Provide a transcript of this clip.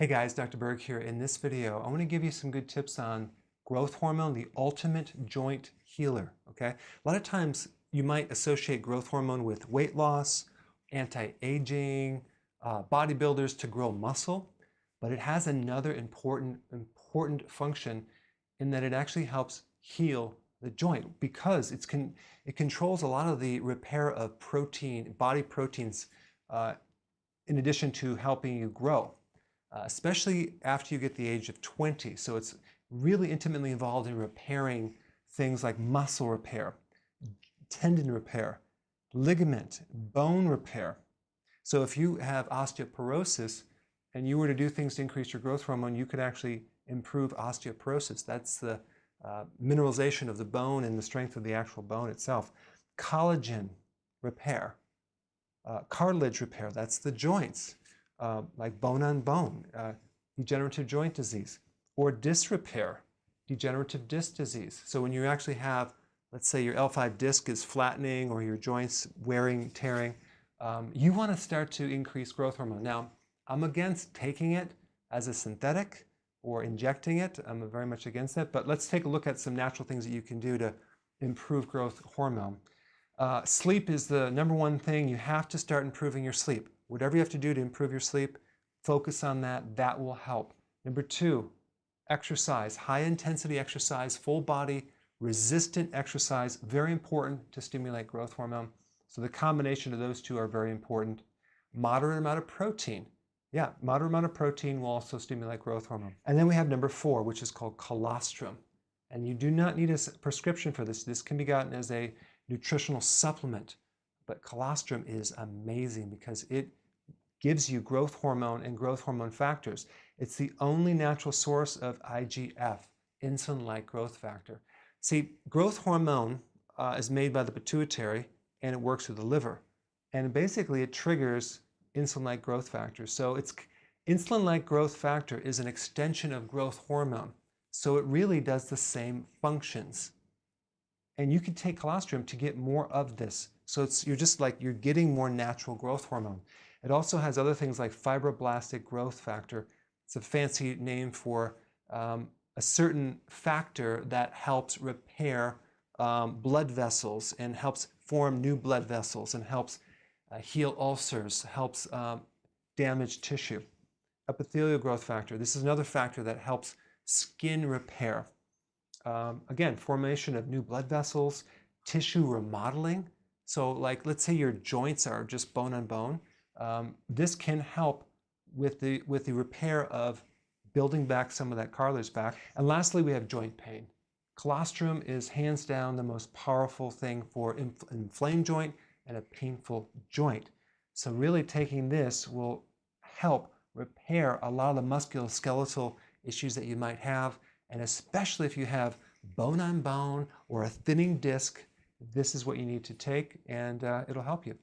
Hey guys, Dr. Berg here. In this video, I want to give you some good tips on growth hormone, the ultimate joint healer, okay? A lot of times you might associate growth hormone with weight loss, anti-aging, bodybuilders to grow muscle, but it has another important function in that it actually helps heal the joint because it controls a lot of the repair of body proteins, in addition to helping you grow. Especially after you get the age of 20. So it's really intimately involved in repairing things like muscle repair, tendon repair, ligament, bone repair. So if you have osteoporosis and you were to do things to increase your growth hormone, you could actually improve osteoporosis. That's the mineralization of the bone and the strength of the actual bone itself. Collagen repair, cartilage repair, that's the joints. Like bone on bone, degenerative joint disease, or disc repair, degenerative disc disease. So when you actually have, let's say your L5 disc is flattening or your joints wearing, tearing, you want to start to increase growth hormone. Now, I'm against taking it as a synthetic or injecting it. I'm very much against it, but let's take a look at some natural things that you can do to improve growth hormone. Sleep is the number one thing. You have to start improving your sleep. Whatever you have to do to improve your sleep, focus on that. That will help. Number two, exercise. High intensity exercise, full body, resistant exercise, very important to stimulate growth hormone. So the combination of those two are very important. Moderate amount of protein. Yeah, moderate amount of protein will also stimulate growth hormone. And then we have number 4, which is called colostrum. And you do not need a prescription for this. This can be gotten as a nutritional supplement. But colostrum is amazing because it gives you growth hormone and growth hormone factors. It's the only natural source of IGF, insulin-like growth factor. See, growth hormone is made by the pituitary and it works through the liver. And basically it triggers insulin-like growth factors. So it's insulin-like growth factor is an extension of growth hormone. So it really does the same functions. And you can take colostrum to get more of this. So you're getting more natural growth hormone. It also has other things like fibroblastic growth factor. It's a fancy name for a certain factor that helps repair blood vessels and helps form new blood vessels and helps heal ulcers, helps damage tissue. Epithelial growth factor. This is another factor that helps skin repair. Again, formation of new blood vessels, tissue remodeling. So like, let's say your joints are just bone on bone. This can help with the repair of building back some of that cartilage back. And lastly, we have joint pain. Colostrum is hands down the most powerful thing for an inflamed joint and a painful joint. So really taking this will help repair a lot of the musculoskeletal issues that you might have. And especially if you have bone on bone or a thinning disc, this is what you need to take and it'll help you.